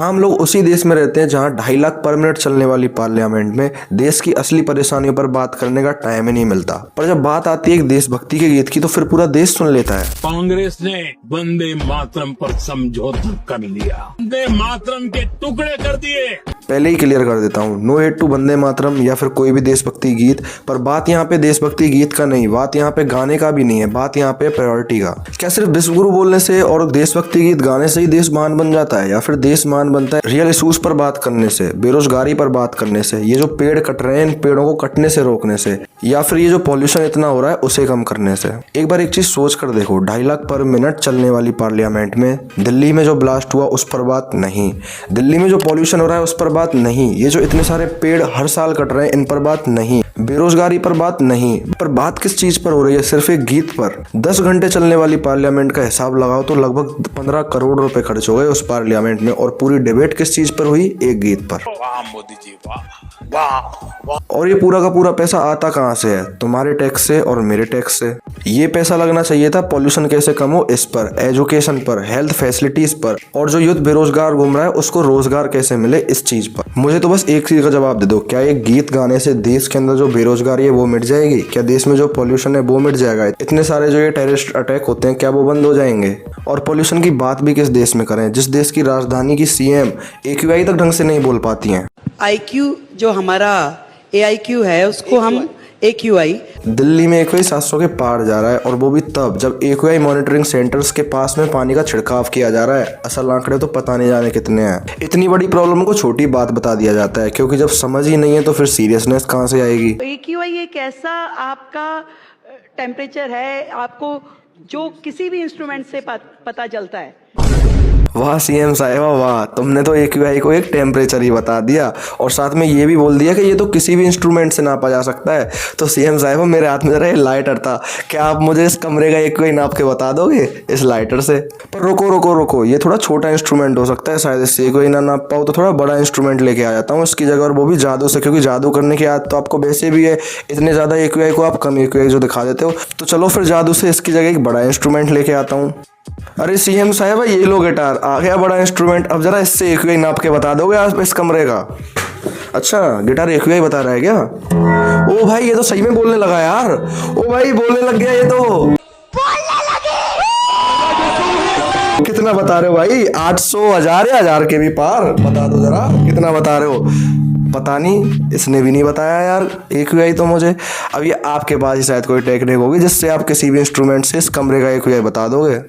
हाँ, हम लोग उसी देश में रहते हैं जहाँ 2.5 लाख पर मिनट चलने वाली पार्लियामेंट में देश की असली परेशानियों पर बात करने का टाइम ही नहीं मिलता। पर जब बात आती है एक देशभक्ति के गीत की तो फिर पूरा देश सुन लेता है। कांग्रेस ने वंदे मातरम पर समझौता कर लिया, वंदे मातरम के टुकड़े कर दिए। पहले ही क्लियर कर देता हूँ, no hate to Vande Mataram या फिर कोई भी देशभक्ति गीत, पर बात यहाँ पे देशभक्ति गीत का नहीं, बात यहाँ पे गाने का भी नहीं है, बात यहाँ पे प्रायोरिटी का। क्या सिर्फ विश्वगुरु बोलने से और देशभक्ति गीत गाने से ही देश महान बन जाता है, या फिर देश महान बनता है रियल इशूज पर बात करने से, बेरोजगारी पर बात करने से, ये जो पेड़ कट रहे हैं इन पेड़ों को कटने से रोकने से, या फिर ये जो पॉल्यूशन इतना हो रहा है उसे कम करने से? एक बार एक चीज सोच कर देखो, 2.5 लाख पर मिनट चलने वाली पार्लियामेंट में दिल्ली में जो ब्लास्ट हुआ उस पर बात नहीं, दिल्ली में जो पॉल्यूशन हो रहा है उस पर बात नहीं, ये जो इतने सारे पेड़ हर साल कट रहे हैं इन पर बात नहीं, बेरोजगारी पर बात नहीं, पर बात किस चीज पर हो रही है? सिर्फ एक गीत पर। 10 घंटे चलने वाली पार्लियामेंट का हिसाब लगाओ तो लगभग 15 करोड़ रुपए खर्च हो गए उस पार्लियामेंट में, और पूरी डिबेट किस चीज पर हुई? एक गीत पर। वाह मोदी जी, वाह वाह वाह। और ये पूरा का पूरा पैसा आता कहाँ से है? तुम्हारे टैक्स से और मेरे टैक्स से। ये पैसा लगना चाहिए था पॉल्यूशन कैसे कम हो इस पर, एजुकेशन पर, हेल्थ फैसिलिटीज पर, और जो यूथ बेरोजगार घूम रहा है उसको रोजगार कैसे मिले इस चीज पर। मुझे तो बस एक चीज का जवाब दे दो, क्या ये गीत गाने से देश के अंदर जो बेरोजगारी है वो मिट जाएगी? क्या देश में जो पॉल्यूशन है वो मिट जाएगा? इतने सारे जो ये टेररिस्ट अटैक होते हैं क्या वो बंद हो जाएंगे? और पॉल्यूशन की बात भी किस देश में करें जिस देश की राजधानी की सीएम AQI तक ढंग से नहीं बोल पाती हैं। IQ जो हमारा AIQ है उसको हम AQI, दिल्ली में AQI 700 के पार जा रहा है, और वो भी तब जब AQI मॉनिटरिंग सेंटर्स के पास में पानी का छिड़काव किया जा रहा है। असल आंकड़े तो पता नहीं जाने कितने हैं। इतनी बड़ी प्रॉब्लम को छोटी बात बता दिया जाता है, क्योंकि जब समझ ही नहीं है तो फिर सीरियसनेस कहाँ से आएगी? AQI एक ऐसा आपका टेम्परेचर है आपको जो किसी भी इंस्ट्रूमेंट से पता चलता है। वाह सीएम साहिबा वाह, तुमने तो AQI को एक टेम्परेचर ही बता दिया और साथ में ये भी बोल दिया कि ये तो किसी भी इंस्ट्रूमेंट से नापा जा सकता है। तो सीएम साहिबा मेरे हाथ में जरा ये लाइटर था, क्या आप मुझे इस कमरे का AQI नाप के बता दोगे इस लाइटर से? पर रुको रुको रुको, ये थोड़ा छोटा इंस्ट्रूमेंट हो सकता है, शायद इससे AQI ना नाप पाओ तो थोड़ा बड़ा इंस्ट्रूमेंट लेके आ जाता हूँ इसकी जगह, और वो भी जादू से, क्योंकि जादू करने की आदत तो आपको वैसे भी है। इतने ज़्यादा AQI को आप कम AQI जो दिखा देते हो, तो चलो फिर जादू से इसकी जगह एक बड़ा इंस्ट्रूमेंट लेके आता हूँ। अरे सीएम साहब ये लो गिटार, आ गया बड़ा इंस्ट्रूमेंट। अब जरा इससे AQI नाप के बता दोगे आप इस कमरे का? अच्छा गिटार AQI बता रहा है क्या? ओ भाई ये तो सही में बोलने लगा यार, ओ भाई बोलने लग गया ये तो। बोलने लगे। कितना बता रहे हो भाई? 800, 1000 या 1000 के भी पार? बता दो जरा कितना बता रहे हो? पता नहीं, इसने भी नहीं बताया यार AQI तो मुझे। अब ये आपके पास ही शायद कोई टेक्निक होगी जिससे आप किसी भी इंस्ट्रूमेंट से इस कमरे का AQI बता दोगे।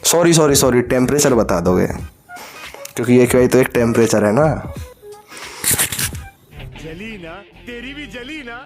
सॉरी टेम्परेचर बता दोगे, क्योंकि AQI तो एक टेम्परेचर है ना। जली ना, तेरी भी जली ना।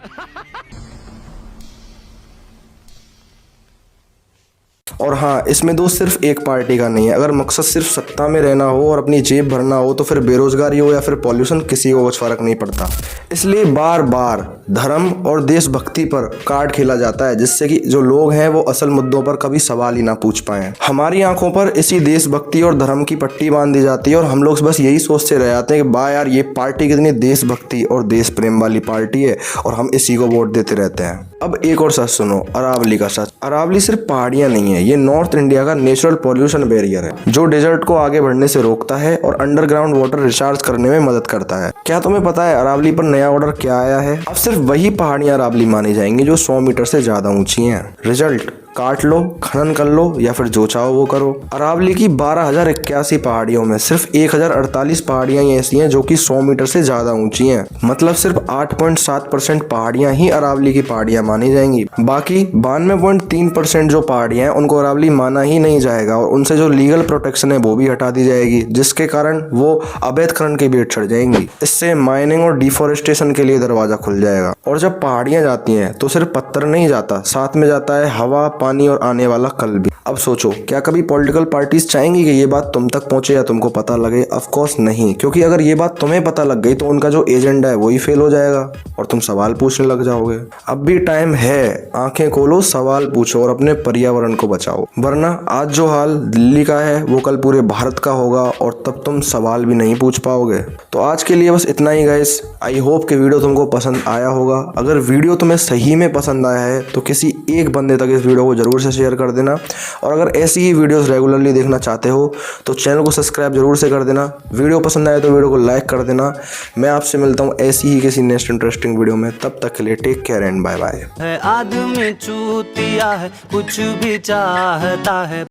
और हाँ, इसमें दोस्त सिर्फ एक पार्टी का नहीं है। अगर मकसद सिर्फ सत्ता में रहना हो और अपनी जेब भरना हो तो फिर बेरोजगारी हो या फिर पॉल्यूशन, किसी को कुछ फर्क नहीं पड़ता। इसलिए बार बार धर्म और देशभक्ति पर कार्ड खेला जाता है, जिससे कि जो लोग हैं वो असल मुद्दों पर कभी सवाल ही ना पूछ पाए। हमारी आंखों पर इसी देशभक्ति और धर्म की पट्टी बांध दी जाती है और हम लोग बस यही सोचते रह जाते हैं कि वाह यार ये पार्टी कितनी देशभक्ति और देश प्रेम वाली पार्टी है, और हम इसी को वोट देते रहते हैं। अब एक और सच सुनो, अरावली का सच। अरावली सिर्फ पहाड़ियां नहीं है, ये नॉर्थ इंडिया का नेचुरल पॉल्यूशन बैरियर है जो डेजर्ट को आगे बढ़ने से रोकता है और अंडरग्राउंड वाटर रिचार्ज करने में मदद करता है। क्या तुम्हें पता है अरावली पर नया ऑर्डर क्या आया है? अब सिर्फ वही पहाड़ियां अरावली मानी जाएंगी जो 100 मीटर से ज्यादा ऊंची हैं। रिजल्ट काट लो, खनन कर लो या फिर जो चाहो वो करो। अरावली की 12,081 पहाड़ियों में सिर्फ 1,048 पहाड़ियां ऐसी हैं जो कि 100 मीटर से ज्यादा ऊंची हैं। मतलब सिर्फ 8.7% पहाड़ियां ही अरावली की पहाड़ियां मानी जाएंगी। बाकी 92.3% जो पहाड़ियां हैं उनको अरावली माना ही नहीं जाएगा और उनसे जो लीगल प्रोटेक्शन है वो भी हटा दी जाएगी, जिसके कारण वो अवैध खनन की भेंट चढ़ जाएंगी। इससे माइनिंग और डिफोरेस्टेशन के लिए दरवाजा खुल जाएगा। और जब पहाड़ियां जाती हैं तो सिर्फ पत्थर नहीं जाता, साथ में जाता है हवा, पानी और आने वाला कल भी। अब सोचो, क्या कभी पॉलिटिकल पार्टीज चाहेंगी कि ये बात तुम तक पहुंचे या तुमको पता लगे? ऑफ कोर्स नहीं, क्योंकि अगर ये बात तुम्हें पता लग गई तो उनका जो एजेंडा है वही फेल हो जाएगा और तुम सवाल पूछने लग जाओगे। अब भी टाइम है, आंखें खोलो, सवाल पूछो और अपने पर्यावरण को बचाओ, वरना आज जो हाल दिल्ली का है वो कल पूरे भारत का होगा और तब तुम सवाल भी नहीं पूछ पाओगे। तो आज के लिए बस इतना ही गाइस। आई होप कि वीडियो तुमको पसंद आया होगा। अगर वीडियो तुम्हें सही में पसंद आया है तो किसी एक बंदे तक इस वीडियो को को ज़रूर से शेयर कर देना। और अगर ऐसी ही वीडियोस रेगुलरली देखना चाहते हो तो चैनल को सब्सक्राइब जरूर से कर देना। वीडियो पसंद आए तो वीडियो को लाइक कर देना। मैं आपसे मिलता हूँ ऐसी ही किसी नेक्स्ट इंटरेस्टिंग वीडियो में, तब तक के लिए take care and bye bye. है आदमी चूतिया है, कुछ भी चाहता है।